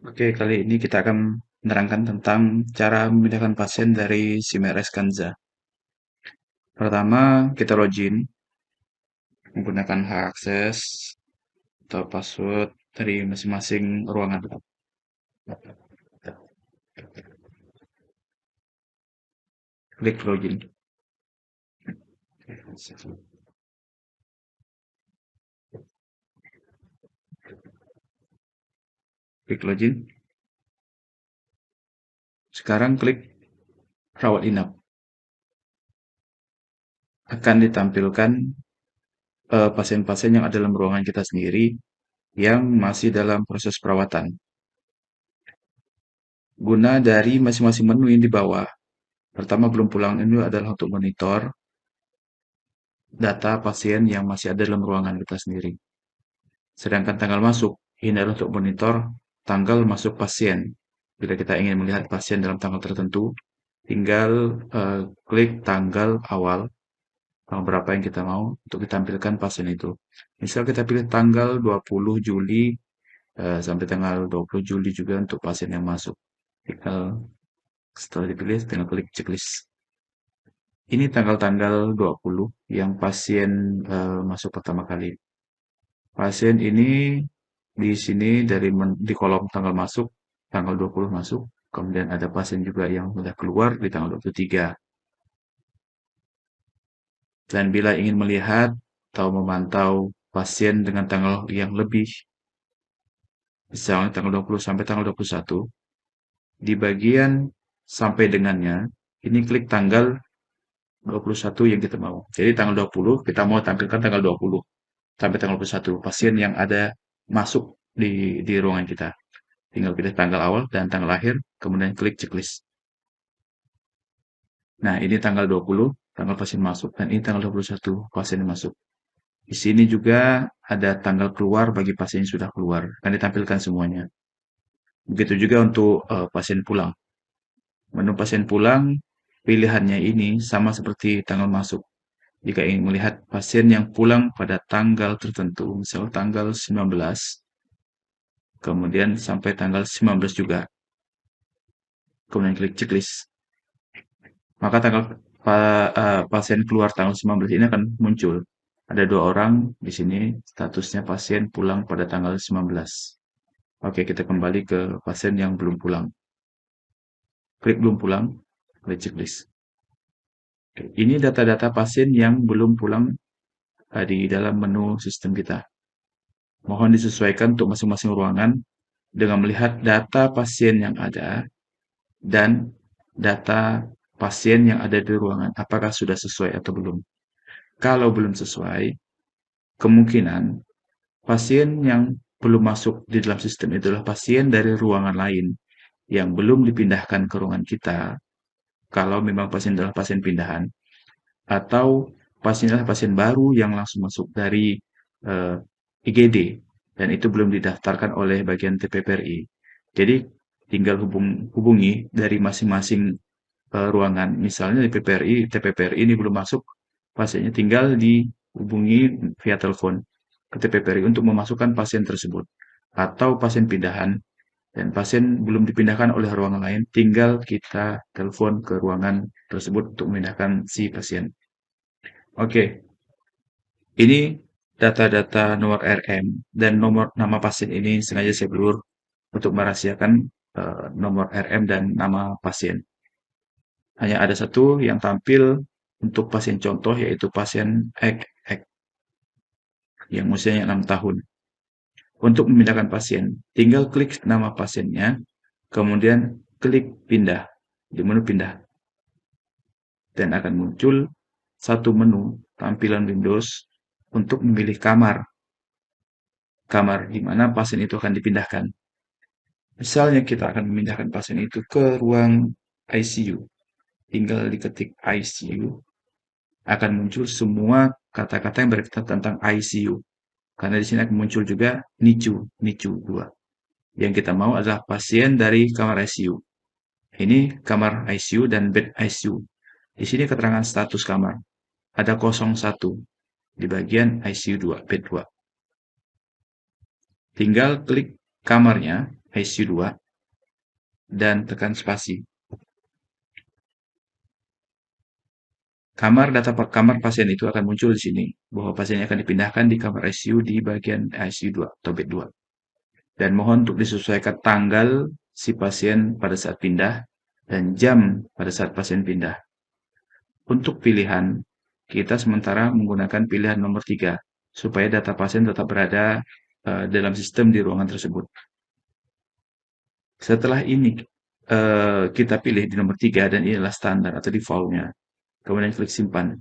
Oke, kali ini kita akan menerangkan tentang cara memindahkan pasien dari Simeres Kanza. Pertama, kita login menggunakan hak akses atau password dari masing-masing ruangan. Klik login. Klik login. Sekarang klik rawat inap. Akan ditampilkan pasien-pasien yang ada dalam ruangan kita sendiri yang masih dalam proses perawatan. Guna dari masing-masing menu yang di bawah. Pertama, belum pulang ini adalah untuk monitor data pasien yang masih ada dalam ruangan kita sendiri. Sedangkan tanggal masuk, ini adalah untuk monitor tanggal masuk pasien. Bila kita ingin melihat pasien dalam tanggal tertentu, tinggal klik tanggal awal, tanggal berapa yang kita mau untuk ditampilkan pasien itu. Misal kita pilih tanggal 20 Juli sampai tanggal 20 Juli juga untuk pasien yang masuk. Tinggal setelah dipilih, tinggal klik checklist. Ini tanggal-tanggal 20 yang pasien masuk pertama kali. Pasien ini di sini di kolom tanggal masuk, tanggal 20 masuk, kemudian ada pasien juga yang sudah keluar di tanggal 23. Dan bila ingin melihat atau memantau pasien dengan tanggal yang lebih, misalnya tanggal 20 sampai tanggal 21, di bagian sampai dengannya, ini klik tanggal 21 yang kita mau. Jadi tanggal 20, kita mau tampilkan tanggal 20 sampai tanggal 21, pasien yang ada masuk di ruangan kita. Tinggal pilih tanggal awal dan tanggal akhir, kemudian klik checklist. Nah, ini tanggal 20, tanggal pasien masuk, dan ini tanggal 21, pasien masuk. Di sini juga ada tanggal keluar bagi pasien yang sudah keluar, akan ditampilkan semuanya. Begitu juga untuk pasien pulang. Menu pasien pulang, pilihannya ini sama seperti tanggal masuk. Jika ingin melihat pasien yang pulang pada tanggal tertentu, misal tanggal 19, kemudian sampai tanggal 19 juga, kemudian klik checklist. Maka pasien keluar tanggal 19 ini akan muncul. Ada 2 orang di sini, statusnya pasien pulang pada tanggal 19. Oke, kita kembali ke pasien yang belum pulang. Klik belum pulang, klik checklist. Oke, ini data-data pasien yang belum pulang di dalam menu sistem kita. Mohon disesuaikan untuk masing-masing ruangan dengan melihat data pasien yang ada dan data pasien yang ada di ruangan. Apakah sudah sesuai atau belum? Kalau belum sesuai, kemungkinan pasien yang belum masuk di dalam sistem itu adalah pasien dari ruangan lain yang belum dipindahkan ke ruangan kita. Kalau memang pasien adalah pasien pindahan, atau pasien adalah pasien baru yang langsung masuk dari IGD dan itu belum didaftarkan oleh bagian TPPRI. Jadi tinggal hubungi dari masing-masing ruangan. Misalnya di TPPRI ini belum masuk, pasiennya tinggal dihubungi via telepon ke TPPRI untuk memasukkan pasien tersebut. Atau pasien pindahan dan pasien belum dipindahkan oleh ruangan lain, tinggal kita telepon ke ruangan tersebut untuk memindahkan si pasien. Oke, ini data-data nomor RM dan nomor nama pasien ini sengaja saya blur untuk merahasiakan nomor RM dan nama pasien. Hanya ada satu yang tampil untuk pasien contoh, yaitu pasien X yang usianya 6 tahun. Untuk memindahkan pasien, tinggal klik nama pasiennya, kemudian klik pindah di menu pindah. Dan akan muncul satu menu tampilan Windows untuk memilih kamar. Kamar di mana pasien itu akan dipindahkan. Misalnya kita akan memindahkan pasien itu ke ruang ICU. Tinggal diketik ICU, akan muncul semua kata-kata yang berkaitan tentang ICU. Karena di sini akan muncul juga NICU 2. Yang kita mau adalah pasien dari kamar ICU. Ini kamar ICU dan bed ICU. Di sini keterangan status kamar. Ada 01 di bagian ICU 2, bed 2. Tinggal klik kamarnya, ICU 2, dan tekan spasi. Kamar pasien itu akan muncul di sini, bahwa pasiennya akan dipindahkan di kamar ICU di bagian ICU 2 atau bed 2. Dan mohon untuk disesuaikan tanggal si pasien pada saat pindah dan jam pada saat pasien pindah. Untuk pilihan, kita sementara menggunakan pilihan nomor 3, supaya data pasien tetap berada dalam sistem di ruangan tersebut. Setelah ini kita pilih di nomor 3 dan inilah standar atau default-nya. Kemudian klik simpan.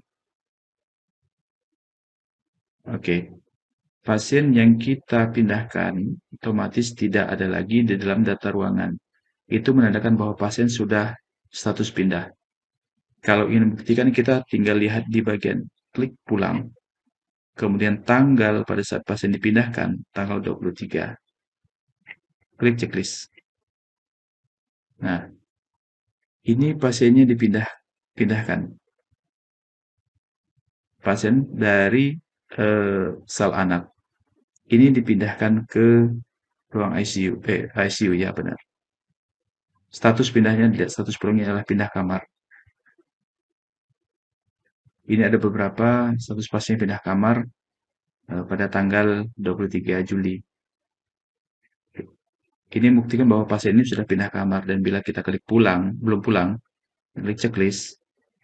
Oke. Pasien yang kita pindahkan otomatis tidak ada lagi di dalam data ruangan. Itu menandakan bahwa pasien sudah status pindah. Kalau ingin membuktikan, kita tinggal lihat di bagian klik pulang. Kemudian tanggal pada saat pasien dipindahkan, tanggal 23. Klik checklist. Nah, ini pasiennya dipindahkan. Pasien dari sel anak. Ini dipindahkan ke ruang ICU. ICU ya benar. Status pindahnya dilihat, status pulangnya adalah pindah kamar. Ini ada beberapa status pasien pindah kamar pada tanggal 23 Juli. Ini membuktikan bahwa pasien ini sudah pindah kamar, dan bila kita klik pulang, belum pulang, klik checklist,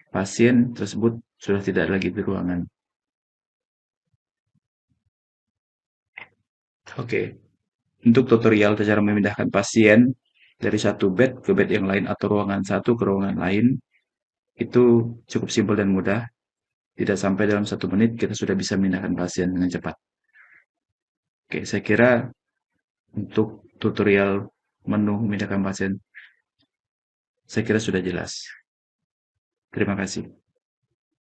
pasien tersebut sudah tidak lagi di ruangan. Oke, untuk tutorial cara memindahkan pasien dari satu bed ke bed yang lain atau ruangan satu ke ruangan lain, itu cukup simpel dan mudah. Tidak sampai dalam 1 menit kita sudah bisa memindahkan pasien dengan cepat. Oke, saya kira untuk tutorial menu memindahkan pasien, saya kira sudah jelas. Terima kasih.